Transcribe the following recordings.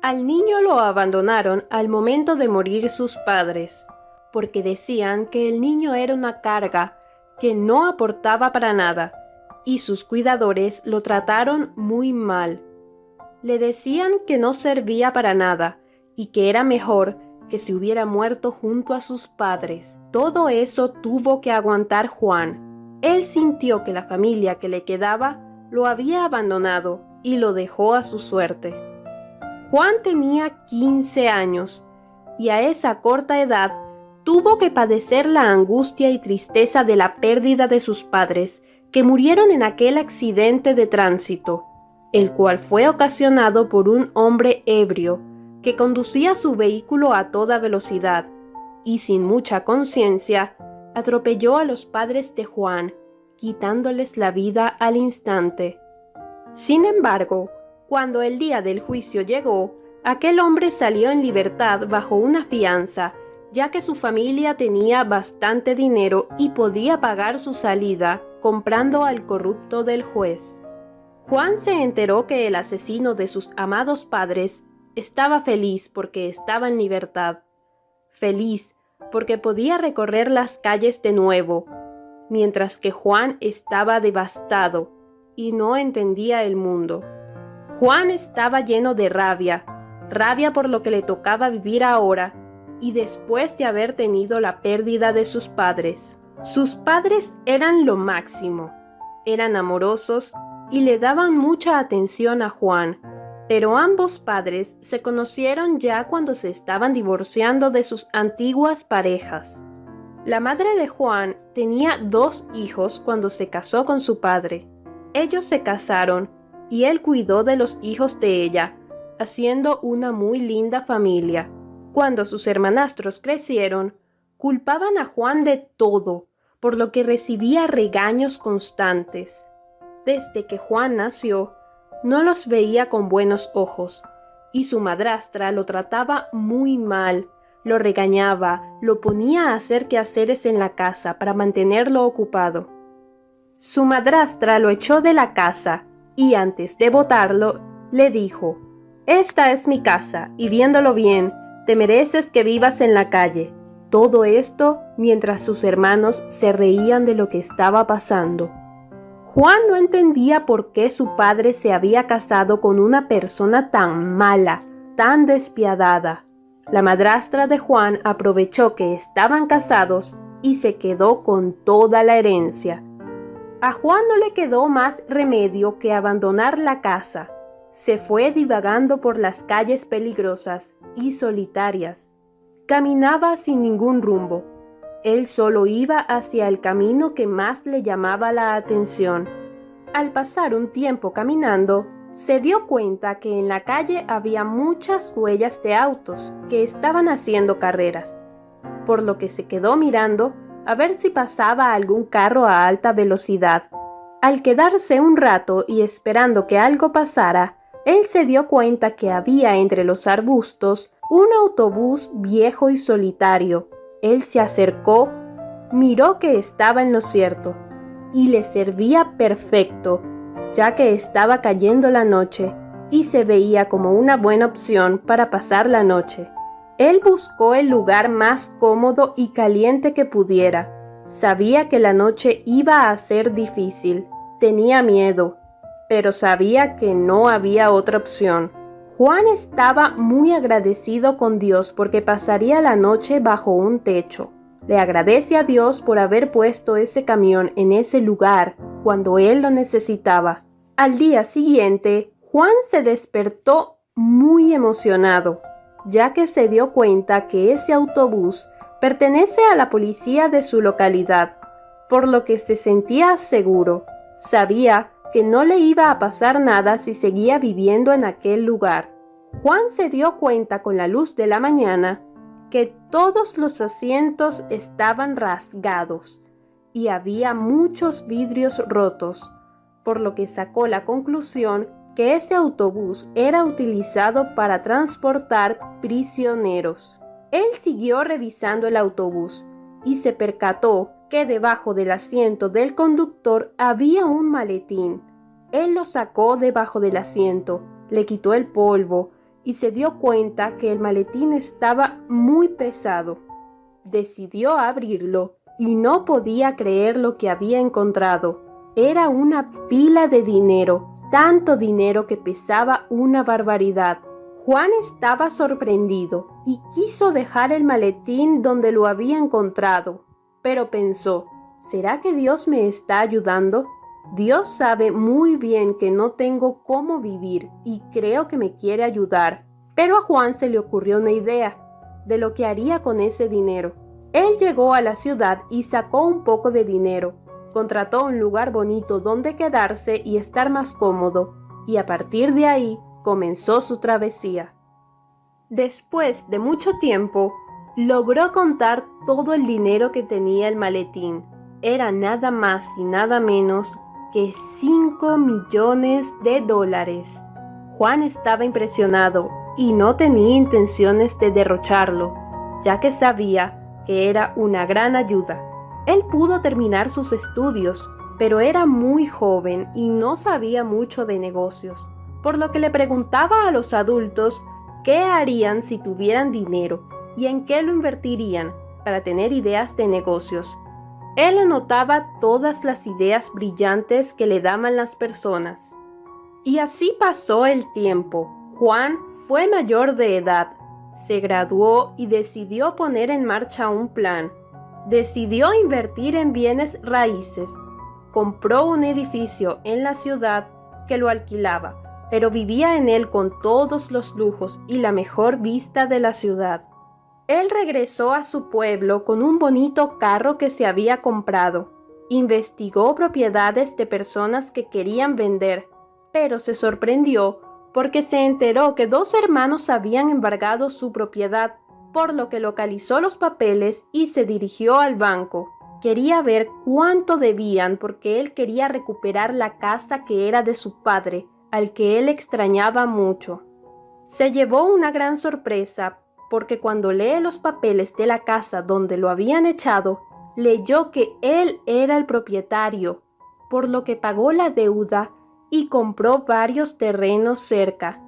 Al niño lo abandonaron al momento de morir sus padres, porque decían que el niño era una carga que no aportaba para nada, y sus cuidadores lo trataron muy mal. Le decían que no servía para nada y que era mejor que se hubiera muerto junto a sus padres. Todo eso tuvo que aguantar Juan. Él sintió que la familia que le quedaba lo había abandonado y lo dejó a su suerte. Juan tenía 15 años y a esa corta edad tuvo que padecer la angustia y tristeza de la pérdida de sus padres, que murieron en aquel accidente de tránsito, el cual fue ocasionado por un hombre ebrio que conducía su vehículo a toda velocidad y sin mucha conciencia atropelló a los padres de Juan, quitándoles la vida al instante. Sin embargo, cuando el día del juicio llegó, aquel hombre salió en libertad bajo una fianza, ya que su familia tenía bastante dinero y podía pagar su salida comprando al corrupto del juez. Juan se enteró que el asesino de sus amados padres estaba feliz porque estaba en libertad, feliz porque podía recorrer las calles de nuevo, mientras que Juan estaba devastado y no entendía el mundo. Juan estaba lleno de rabia por lo que le tocaba vivir ahora y después de haber tenido la pérdida de sus padres. Sus padres eran lo máximo, eran amorosos y le daban mucha atención a Juan, pero ambos padres se conocieron ya cuando se estaban divorciando de sus antiguas parejas. La madre de Juan tenía 2 hijos cuando se casó con su padre. Ellos se casaron y él cuidó de los hijos de ella, haciendo una muy linda familia. Cuando sus hermanastros crecieron, culpaban a Juan de todo, por lo que recibía regaños constantes. Desde que Juan nació, no los veía con buenos ojos, y su madrastra lo trataba muy mal, lo regañaba, lo ponía a hacer quehaceres en la casa para mantenerlo ocupado. Su madrastra lo echó de la casa y antes de botarlo, le dijo: «Esta es mi casa y viéndolo bien, te mereces que vivas en la calle». Todo esto mientras sus hermanos se reían de lo que estaba pasando. Juan no entendía por qué su padre se había casado con una persona tan mala, tan despiadada. La madrastra de Juan aprovechó que estaban casados y se quedó con toda la herencia. A Juan no le quedó más remedio que abandonar la casa. Se fue divagando por las calles peligrosas y solitarias. Caminaba sin ningún rumbo. Él solo iba hacia el camino que más le llamaba la atención. Al pasar un tiempo caminando, se dio cuenta que en la calle había muchas huellas de autos que estaban haciendo carreras, por lo que se quedó mirando a ver si pasaba algún carro a alta velocidad. Al quedarse un rato y esperando que algo pasara, él se dio cuenta que había entre los arbustos un autobús viejo y solitario. Él se acercó, miró que estaba en lo cierto, y le servía perfecto, ya que estaba cayendo la noche y se veía como una buena opción para pasar la noche. Él buscó el lugar más cómodo y caliente que pudiera. Sabía que la noche iba a ser difícil, tenía miedo, pero sabía que no había otra opción. Juan estaba muy agradecido con Dios porque pasaría la noche bajo un techo. Le agradece a Dios por haber puesto ese camión en ese lugar cuando él lo necesitaba. Al día siguiente, Juan se despertó muy emocionado, ya que se dio cuenta que ese autobús pertenece a la policía de su localidad, por lo que se sentía seguro. Sabía que no le iba a pasar nada si seguía viviendo en aquel lugar. Juan se dio cuenta con la luz de la mañana que todos los asientos estaban rasgados y había muchos vidrios rotos, por lo que sacó la conclusión que ese autobús era utilizado para transportar prisioneros. Él siguió revisando el autobús y se percató que debajo del asiento del conductor había un maletín. Él lo sacó debajo del asiento, le quitó el polvo y se dio cuenta que el maletín estaba muy pesado. Decidió abrirlo y no podía creer lo que había encontrado. Era una pila de dinero, tanto dinero que pesaba una barbaridad. Juan estaba sorprendido y quiso dejar el maletín donde lo había encontrado, pero pensó, ¿será que Dios me está ayudando? Dios sabe muy bien que no tengo cómo vivir y creo que me quiere ayudar. Pero a Juan se le ocurrió una idea de lo que haría con ese dinero. Él llegó a la ciudad y sacó un poco de dinero. Contrató un lugar bonito donde quedarse y estar más cómodo, y a partir de ahí comenzó su travesía. Después de mucho tiempo, logró contar todo el dinero que tenía el maletín. Era nada más y nada menos que $5 millones. Juan estaba impresionado y no tenía intenciones de derrocharlo, ya que sabía que era una gran ayuda. Él pudo terminar sus estudios, pero era muy joven y no sabía mucho de negocios, por lo que le preguntaba a los adultos qué harían si tuvieran dinero y en qué lo invertirían para tener ideas de negocios. Él anotaba todas las ideas brillantes que le daban las personas. Y así pasó el tiempo. Juan fue mayor de edad, se graduó y decidió poner en marcha un plan. Decidió invertir en bienes raíces. Compró un edificio en la ciudad que lo alquilaba, pero vivía en él con todos los lujos y la mejor vista de la ciudad. Él regresó a su pueblo con un bonito carro que se había comprado. Investigó propiedades de personas que querían vender, pero se sorprendió porque se enteró que 2 hermanos habían embargado su propiedad, por lo que localizó los papeles y se dirigió al banco. Quería ver cuánto debían porque él quería recuperar la casa que era de su padre, al que él extrañaba mucho. Se llevó una gran sorpresa porque cuando lee los papeles de la casa donde lo habían echado, leyó que él era el propietario, por lo que pagó la deuda y compró varios terrenos cerca.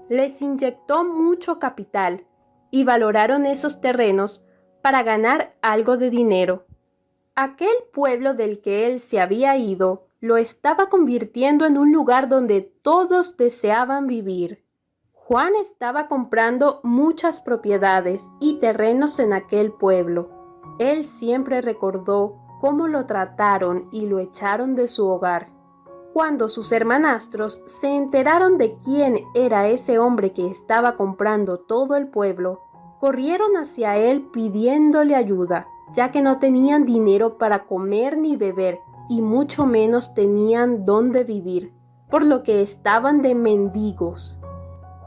Les inyectó mucho capital y valoraron esos terrenos para ganar algo de dinero. Aquel pueblo del que él se había ido lo estaba convirtiendo en un lugar donde todos deseaban vivir. Juan estaba comprando muchas propiedades y terrenos en aquel pueblo. Él siempre recordó cómo lo trataron y lo echaron de su hogar. Cuando sus hermanastros se enteraron de quién era ese hombre que estaba comprando todo el pueblo, corrieron hacia él pidiéndole ayuda, ya que no tenían dinero para comer ni beber y mucho menos tenían dónde vivir, por lo que estaban de mendigos.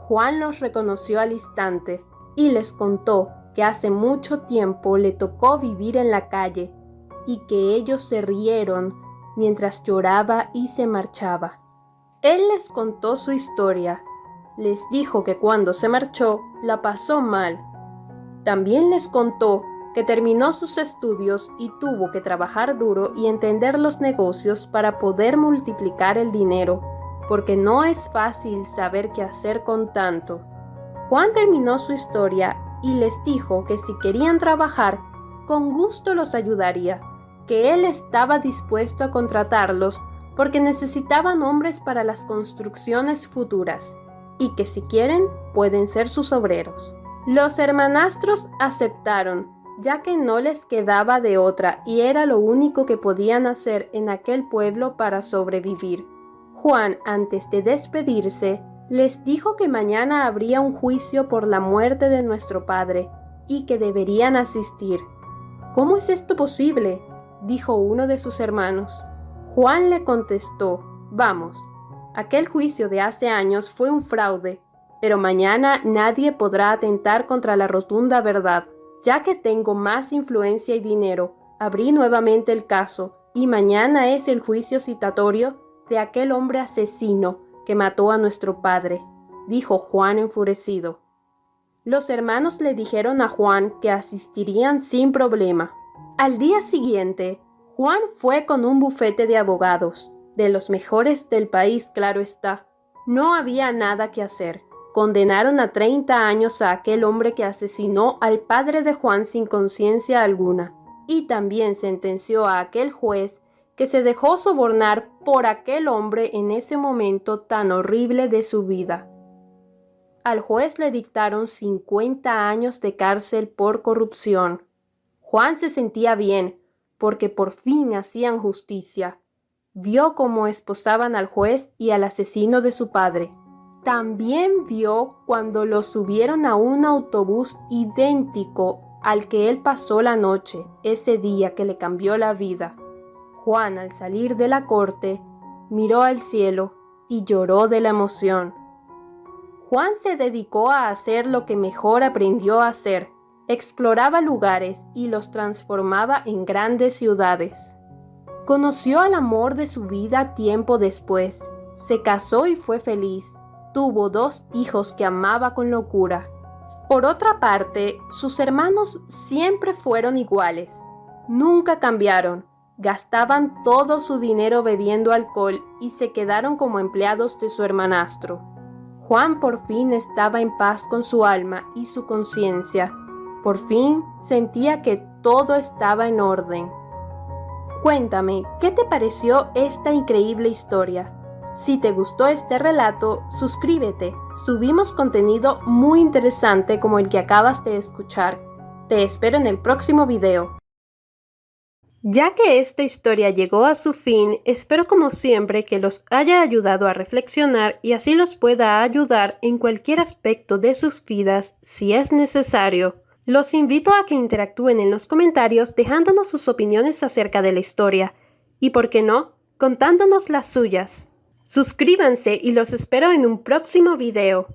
Juan los reconoció al instante y les contó que hace mucho tiempo le tocó vivir en la calle y que ellos se rieron mientras lloraba y se marchaba. Él les contó su historia. Les dijo que cuando se marchó la pasó mal. También les contó que terminó sus estudios y tuvo que trabajar duro y entender los negocios para poder multiplicar el dinero, porque no es fácil saber qué hacer con tanto. Juan terminó su historia y les dijo que si querían trabajar, con gusto los ayudaría, que él estaba dispuesto a contratarlos porque necesitaban hombres para las construcciones futuras, y que si quieren, pueden ser sus obreros. Los hermanastros aceptaron, ya que no les quedaba de otra y era lo único que podían hacer en aquel pueblo para sobrevivir. Juan, antes de despedirse, les dijo que mañana habría un juicio por la muerte de nuestro padre y que deberían asistir. ¿Cómo es esto posible?, dijo uno de sus hermanos. Juan le contestó, vamos, aquel juicio de hace años fue un fraude, pero mañana nadie podrá atentar contra la rotunda verdad. Ya que tengo más influencia y dinero, abrí nuevamente el caso y mañana es el juicio citatorio de aquel hombre asesino que mató a nuestro padre, dijo Juan enfurecido. Los hermanos le dijeron a Juan que asistirían sin problema. Al día siguiente, Juan fue con un bufete de abogados, de los mejores del país, claro está. No había nada que hacer. Condenaron a 30 años a aquel hombre que asesinó al padre de Juan sin conciencia alguna, y también sentenció a aquel juez que se dejó sobornar por aquel hombre en ese momento tan horrible de su vida. Al juez le dictaron 50 años de cárcel por corrupción. Juan se sentía bien, porque por fin hacían justicia. Vio cómo esposaban al juez y al asesino de su padre. También vio cuando los subieron a un autobús idéntico al que él pasó la noche, ese día que le cambió la vida. Juan, al salir de la corte, miró al cielo y lloró de la emoción. Juan se dedicó a hacer lo que mejor aprendió a hacer. Exploraba lugares y los transformaba en grandes ciudades. Conoció al amor de su vida tiempo después. Se casó y fue feliz. Tuvo 2 hijos que amaba con locura. Por otra parte, sus hermanos siempre fueron iguales. Nunca cambiaron. Gastaban todo su dinero bebiendo alcohol y se quedaron como empleados de su hermanastro. Juan por fin estaba en paz con su alma y su conciencia. Por fin sentía que todo estaba en orden. Cuéntame, ¿qué te pareció esta increíble historia? Si te gustó este relato, suscríbete. Subimos contenido muy interesante como el que acabas de escuchar. Te espero en el próximo video. Ya que esta historia llegó a su fin, espero como siempre que los haya ayudado a reflexionar y así los pueda ayudar en cualquier aspecto de sus vidas si es necesario. Los invito a que interactúen en los comentarios dejándonos sus opiniones acerca de la historia y, ¿por qué no?, contándonos las suyas. Suscríbanse y los espero en un próximo video.